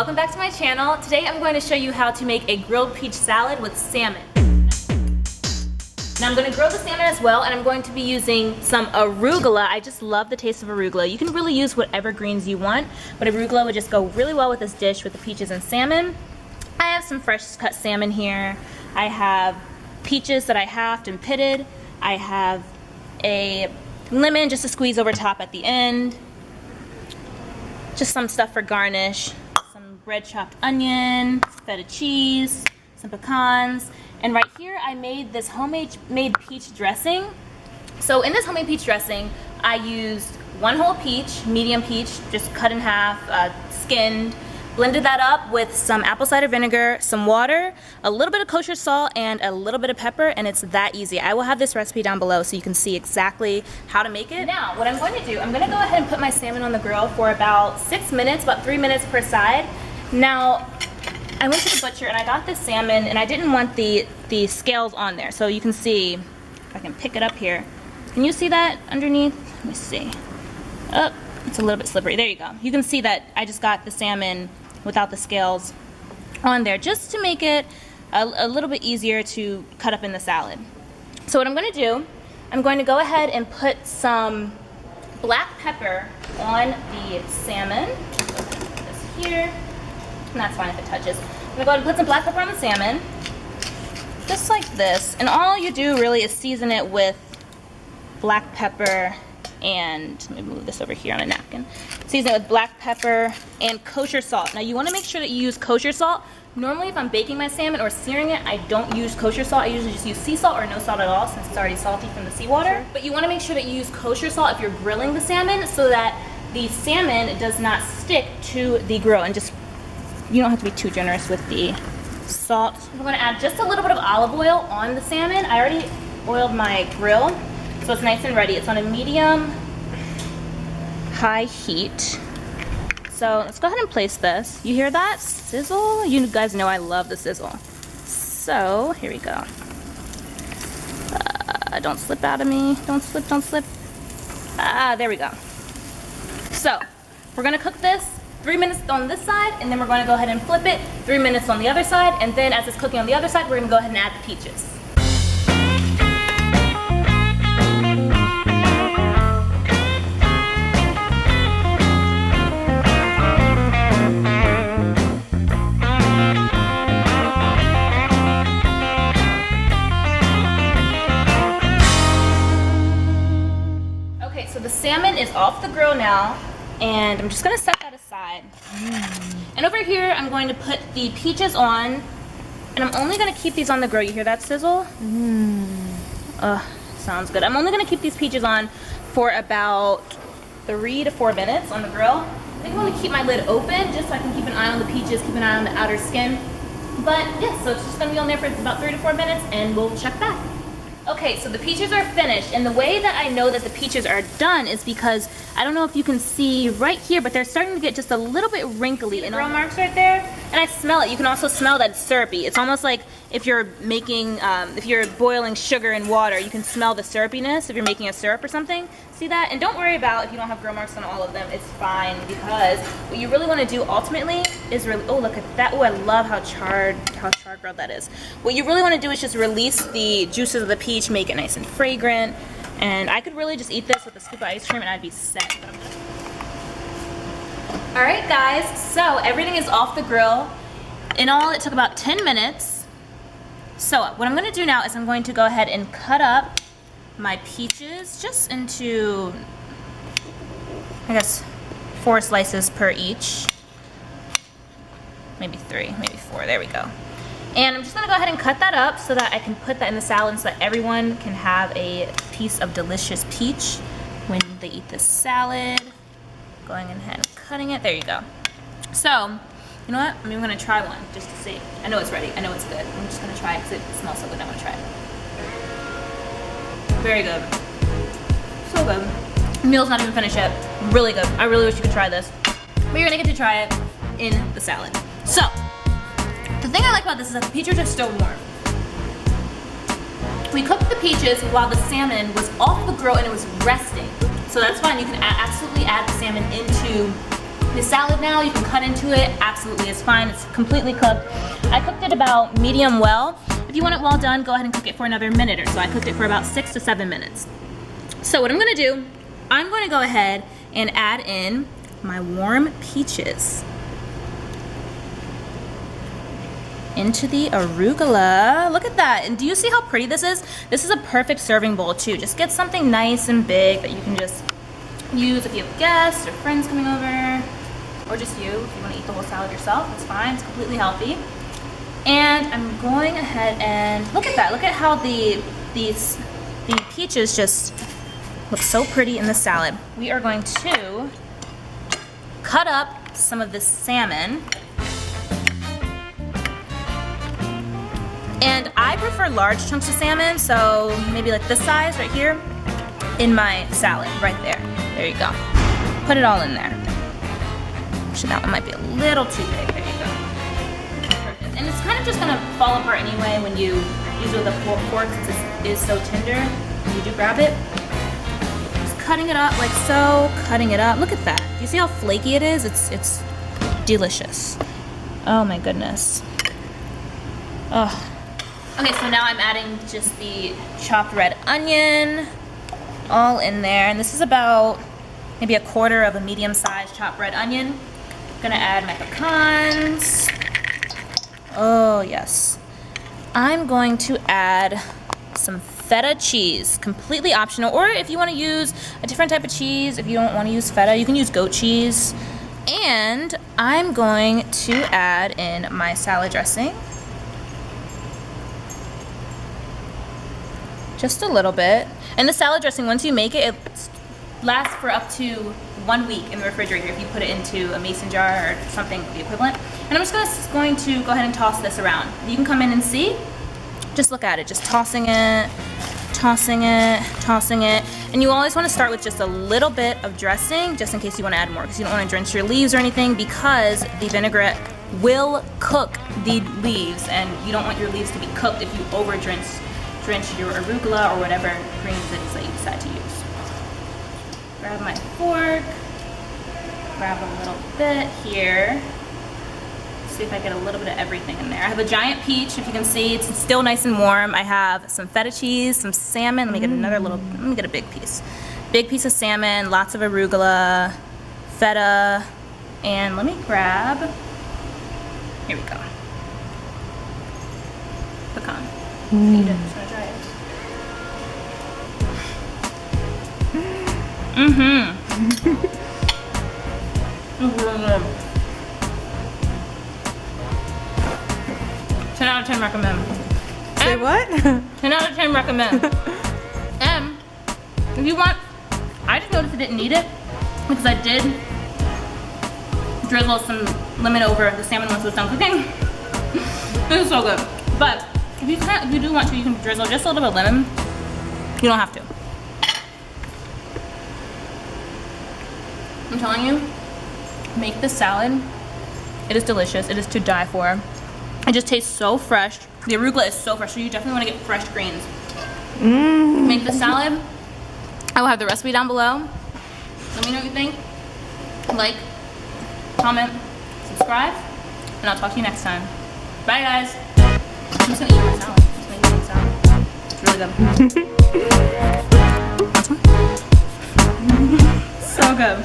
welcome back to my channel. Today I'm going to show you how to make a grilled peach salad with salmon. Now I'm going to grill the salmon as well, and I'm going to be using some arugula. I just love the taste of arugula. You can really use whatever greens you want, but arugula would just go really well with this dish with the peaches and salmon. I have some fresh cut salmon here. I have peaches that I halved and pitted. I have a lemon just to squeeze over top at the end. Just some stuff for garnish. Some red chopped onion, feta cheese, some pecans. And right here I made this homemade peach dressing. So in this homemade peach dressing, I used one whole peach, medium peach, just cut in half, skinned. Blended that up with some apple cider vinegar, some water, a little bit of kosher salt, and a little bit of pepper, and it's that easy. I will have this recipe down below so you can see exactly how to make it. Now, what I'm going to do, I'm going to go ahead and put my salmon on the grill for about 6 minutes, about 3 minutes per side. Now, I went to the butcher and I got this salmon, and I didn't want the scales on there. So you can see, if I can pick it up here. Can you see that underneath? Let me see. Oh, it's a little bit slippery. There you go. You can see that I just got the salmon without the scales on there, just to make it a little bit easier to cut up in the salad. So what I'm going to do, I'm going to go ahead and put some black pepper on the salmon. Go ahead and put this here, and that's fine if it touches. I'm going to go ahead and put some black pepper on the salmon, just like this. And all you do really is season it with black pepper and, let me move this over here on a napkin. Season it with black pepper and kosher salt. Now you want to make sure that you use kosher salt. Normally if I'm baking my salmon or searing it, I don't use kosher salt. I usually just use sea salt or no salt at all since it's already salty from the seawater. But you want to make sure that you use kosher salt if you're grilling the salmon so that the salmon does not stick to the grill. And just, you don't have to be too generous with the salt. I'm going to add just a little bit of olive oil on the salmon. I already oiled my grill, so it's nice and ready. It's on a medium high heat. So let's go ahead and place this. You hear that sizzle? You guys know I love the sizzle. So here we go. Don't slip out of me. Don't slip, don't slip. There we go. So we're gonna cook this 3 minutes on this side, and then we're gonna go ahead and flip it 3 minutes on the other side, and then as it's cooking on the other side, we're gonna go ahead and add the peaches. The salmon is off the grill now, and I'm just gonna set that aside. And over here, I'm going to put the peaches on, and I'm only gonna keep these on the grill. You hear that sizzle? Sounds good. I'm only gonna keep these peaches on for about 3 to 4 minutes on the grill. I think I'm gonna keep my lid open just so I can keep an eye on the peaches, keep an eye on the outer skin. But yeah, so it's just gonna be on there for about 3 to 4 minutes, and we'll check back. Okay, so the peaches are finished, and the way that I know that the peaches are done is because, I don't know if you can see right here, but they're starting to get just a little bit wrinkly. And grill marks right there, and I smell it. You can also smell that it's syrupy. It's almost like if you're making, if you're boiling sugar in water, you can smell the syrupiness if you're making a syrup or something. See that? And don't worry about if you don't have grill marks on all of them. It's fine, because what you really want to do ultimately is really, oh look at that. Oh, I love how charred grilled that is. What you really want to do is just release the juices of the peach, make it nice and fragrant. And I could really just eat this with a scoop of ice cream and I'd be set. Alright guys, so everything is off the grill. In all, it took about 10 minutes. So what I'm going to do now is I'm going to go ahead and cut up my peaches just into, I guess, 4 slices per each. Maybe 3, maybe 4, there we go. And I'm just gonna go ahead and cut that up so that I can put that in the salad so that everyone can have a piece of delicious peach when they eat this salad. Going ahead and cutting it, there you go. So, you know what, I'm even gonna try one just to see. I know it's ready, I know it's good. I'm just gonna try it because it smells so good, I'm gonna try it. Very good. So good. The meal's not even finished yet. Really good. I really wish you could try this. But you're gonna get to try it in the salad. So, the thing I like about this is that the peaches are still warm. We cooked the peaches while the salmon was off the grill and it was resting. So that's fine. You can absolutely add the salmon into The salad now, you can cut into it, absolutely is fine. It's completely cooked. I cooked it about medium well. If you want it well done, go ahead and cook it for another minute or so. I cooked it for about 6 to 7 minutes. So what I'm gonna do, I'm gonna go ahead and add in my warm peaches into the arugula. Look at that. And do you see how pretty this is? This is a perfect serving bowl too. Just get something nice and big that you can just use if you have guests or friends coming over, or just you, if you want to eat the whole salad yourself, it's fine. It's completely healthy. And I'm going ahead and look at that. Look at how the peaches just look so pretty in the salad. We are going to cut up some of this salmon. And I prefer large chunks of salmon, so maybe like this size right here in my salad, right there. There you go. Put it all in there. Actually, that one might be a little too big. There you go. Perfect. And it's kind of just gonna fall apart anyway when you use it with a fork, since it is so tender. When you do grab it, just cutting it up like so, cutting it up. Look at that. Do you see how flaky it is? It's delicious. Oh my goodness. Oh. Okay, so now I'm adding just the chopped red onion all in there. And this is about maybe 1/4 of a medium-sized chopped red onion. I'm gonna add my pecans. Oh, yes. I'm going to add some feta cheese, completely optional. Or if you wanna use a different type of cheese, if you don't wanna use feta, you can use goat cheese. And I'm going to add in my salad dressing. Just a little bit. And the salad dressing, once you make it, it lasts for up to 1 week in the refrigerator if you put it into a mason jar or something the equivalent. And I'm just going to go ahead and toss this around. You can come in and see. Just look at it, just tossing it, tossing it, tossing it. And you always want to start with just a little bit of dressing, just in case you want to add more, because you don't want to drench your leaves or anything, because the vinaigrette will cook the leaves, and you don't want your leaves to be cooked if you over drench your arugula or whatever greens it is that you decide to use. Grab my fork, grab a little bit here. See if I get a little bit of everything in there. I have a giant peach, if you can see, it's still nice and warm. I have some feta cheese, some salmon. Let me get another little, let me get a big piece. Big piece of salmon, lots of arugula, feta, and let me grab, here we go. Pecan. Eat it. Just gonna try it. It's really good. 10 out of 10 recommend. Say what? 10 out of 10 recommend. And if you want, I just noticed I didn't need it because I did drizzle some lemon over the salmon once it was done cooking. It was so good. But if you do want to, you can drizzle just a little bit of lemon. You don't have to. I'm telling you, make this salad. It is delicious. It is to die for. It just tastes so fresh. The arugula is so fresh, so you definitely want to get fresh greens. Make the salad. I will have the recipe down below. Let me know what you think. Like, comment, subscribe, and I'll talk to you next time. Bye, guys. I'm just gonna eat my salad. I'm just gonna eat my salad. It's really good. So good.